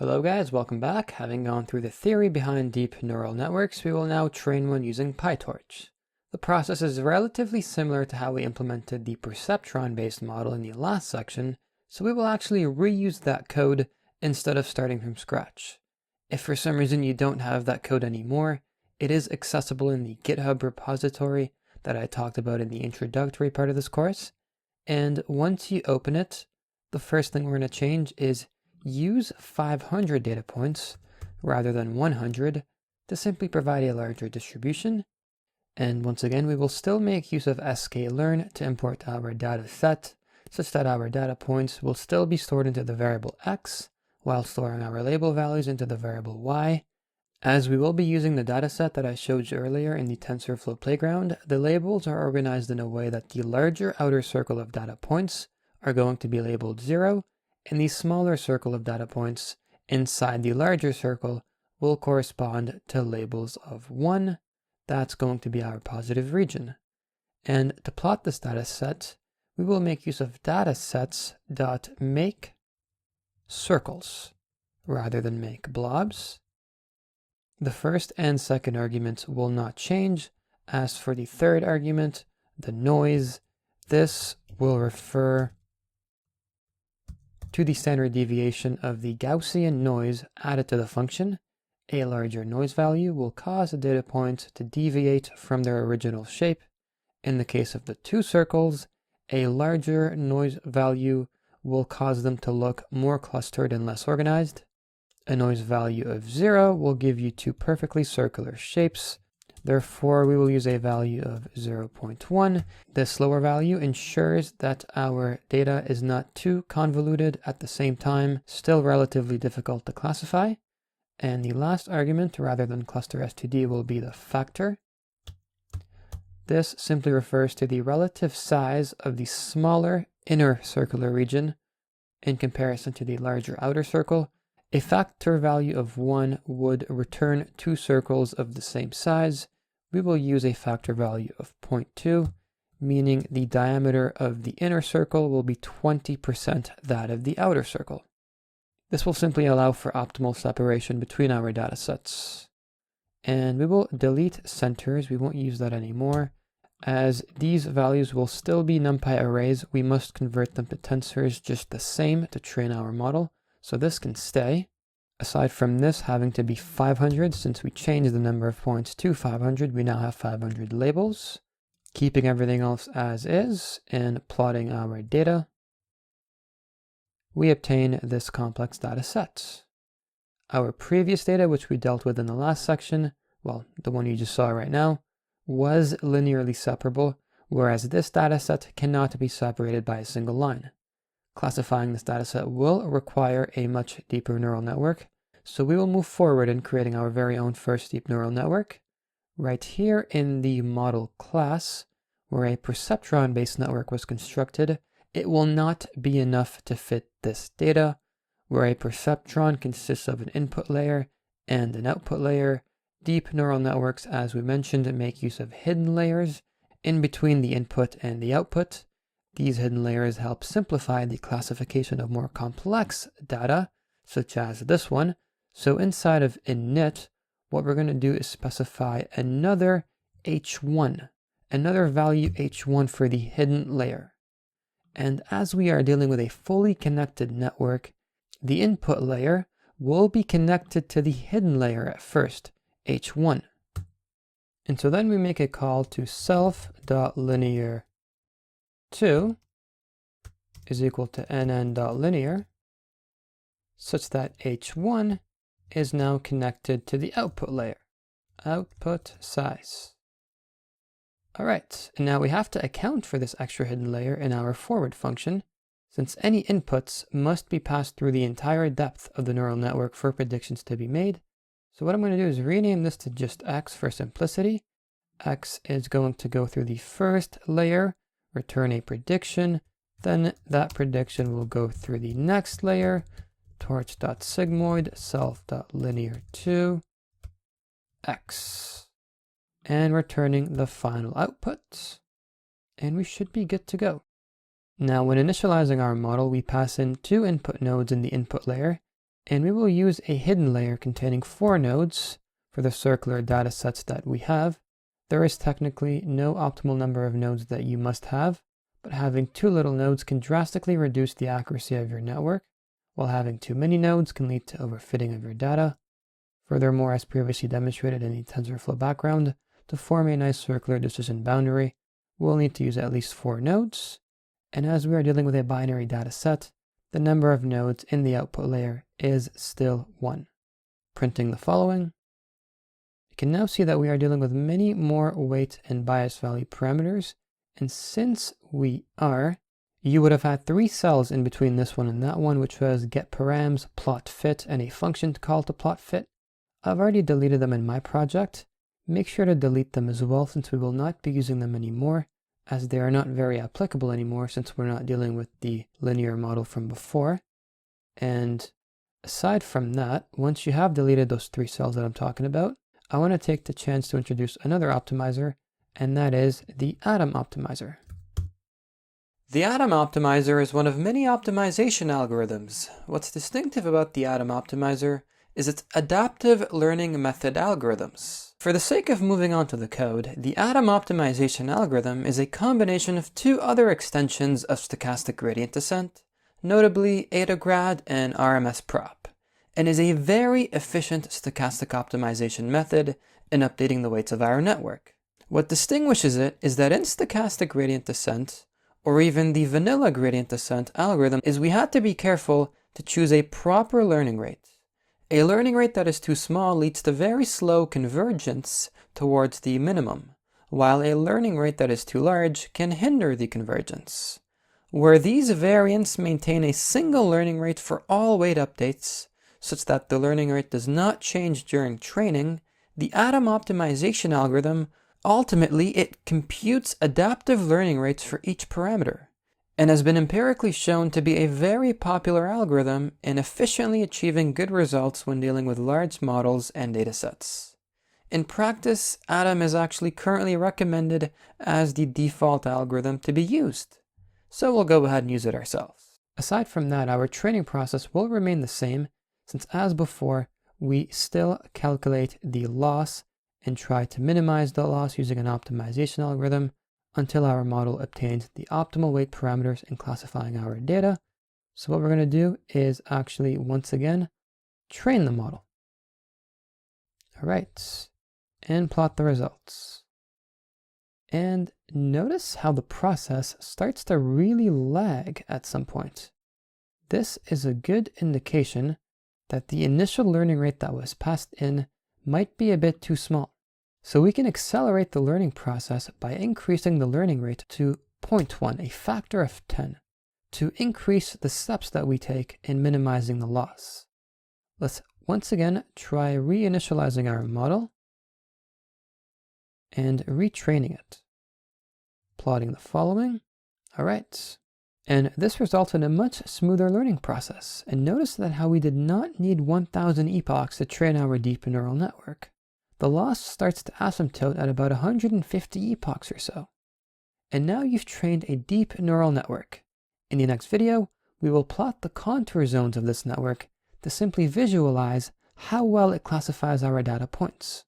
Hello guys, welcome back. Having gone through the theory behind deep neural networks, we will now train one using PyTorch. The process is relatively similar to how we implemented the perceptron-based model in the last section, so we will actually reuse that code instead of starting from scratch. If for some reason you don't have that code anymore, it is accessible in the GitHub repository that I talked about in the introductory part of this course. And once you open it, the first thing we're going to change is use 500 data points rather than 100 to simply provide a larger distribution. And once again, we will still make use of sklearn to import our data set such that our data points will still be stored into the variable x while storing our label values into the variable y. As we will be using the dataset that I showed you earlier in the TensorFlow playground, the labels are organized in a way that the larger outer circle of data points are going to be labeled 0, and the smaller circle of data points inside the larger circle will correspond to labels of 1. That's going to be our positive region. And to plot this data set, we will make use of datasets.make circles rather than make blobs. The first and second arguments will not change. As for the third argument, the noise, this will refer to the standard deviation of the Gaussian noise added to the function. A larger noise value will cause the data points to deviate from their original shape. In the case of the two circles, a larger noise value will cause them to look more clustered and less organized. A noise value of 0 will give you two perfectly circular shapes. Therefore, we will use a value of 0.1. This lower value ensures that our data is not too convoluted at the same time, still relatively difficult to classify. And the last argument, rather than cluster std, will be the factor. This simply refers to the relative size of the smaller inner circular region in comparison to the larger outer circle. A factor value of 1 would return two circles of the same size. We will use a factor value of 0.2, meaning the diameter of the inner circle will be 20% that of the outer circle. This will simply allow for optimal separation between our datasets. And we will delete centers. We won't use that anymore. As these values will still be NumPy arrays, we must convert them to tensors just the same to train our model. So this can stay. Aside from this having to be 500, since we changed the number of points to 500, we now have 500 labels. Keeping everything else as is and plotting our data, we obtain this complex data set. Our previous data, which we dealt with in the last section, well, the one you just saw right now, was linearly separable, whereas this data set cannot be separated by a single line. Classifying this dataset will require a much deeper neural network, so we will move forward in creating our very own first deep neural network. Right here in the model class, where a perceptron-based network was constructed, it will not be enough to fit this data, where a perceptron consists of an input layer and an output layer. Deep neural networks, as we mentioned, make use of hidden layers in between the input and the output. These hidden layers help simplify the classification of more complex data, such as this one. So inside of init, what we're going to do is specify another h1, another value h1 for the hidden layer. And as we are dealing with a fully connected network, the input layer will be connected to the hidden layer at first, h1. And so then we make a call to self.linear 2 is equal to nn.linear, such that h1 is now connected to the output layer, output size. All right, and now we have to account for this extra hidden layer in our forward function, since any inputs must be passed through the entire depth of the neural network for predictions to be made. So what I'm going to do is rename this to just x for simplicity. X is going to go through the first layer, return a prediction, then that prediction will go through the next layer, torch.sigmoid self.linear2 x, and returning the final output. And we should be good to go. Now, when initializing our model, we pass in two input nodes in the input layer, And we will use a hidden layer containing 4 nodes for the circular data sets that we have. There is technically no optimal number of nodes that you must have, but having too little nodes can drastically reduce the accuracy of your network, while having too many nodes can lead to overfitting of your data. Furthermore, as previously demonstrated in the TensorFlow background, to form a nice circular decision boundary, we'll need to use at least 4 nodes. And as we are dealing with a binary data set, the number of nodes in the output layer is still 1. Printing the following, you can now see that we are dealing with many more weight and bias value parameters. And since we are, you would have had 3 cells in between this one and that one, which was getParams, plotFit, and a function called to plotFit. I've already deleted them in my project. Make sure to delete them as well, since we will not be using them anymore, as they are not very applicable anymore since we're not dealing with the linear model from before. And aside from that, once you have deleted those 3 cells that I'm talking about, I want to take the chance to introduce another optimizer, and that is the Atom optimizer. The Atom optimizer is one of many optimization algorithms. What's distinctive about the Atom optimizer is its adaptive learning method algorithms. For the sake of moving on to the code, the Atom optimization algorithm is a combination of 2 other extensions of stochastic gradient descent, notably AdaGrad and RMSProp, and is a very efficient stochastic optimization method in updating the weights of our network. What distinguishes it is that in stochastic gradient descent, or even the vanilla gradient descent algorithm, is we had to be careful to choose a proper learning rate. A learning rate that is too small leads to very slow convergence towards the minimum, while a learning rate that is too large can hinder the convergence. Where these variants maintain a single learning rate for all weight updates, such that the learning rate does not change during training, the Atom optimization algorithm ultimately it computes adaptive learning rates for each parameter, and has been empirically shown to be a very popular algorithm in efficiently achieving good results when dealing with large models and datasets. In practice, Atom is actually currently recommended as the default algorithm to be used, so we'll go ahead and use it ourselves. Aside from that, our training process will remain the same, since as before, we still calculate the loss and try to minimize the loss using an optimization algorithm until our model obtains the optimal weight parameters in classifying our data. So what we're going to do is actually, once again, train the model. All right, and plot the results. And notice how the process starts to really lag at some point. This is a good indication that the initial learning rate that was passed in might be a bit too small. So we can accelerate the learning process by increasing the learning rate to 0.1, a factor of 10, to increase the steps that we take in minimizing the loss. Let's once again try reinitializing our model and retraining it. Plotting the following. All right. And this results in a much smoother learning process. And notice that how we did not need 1,000 epochs to train our deep neural network. The loss starts to asymptote at about 150 epochs or so. And now you've trained a deep neural network. In the next video, we will plot the contour zones of this network to simply visualize how well it classifies our data points.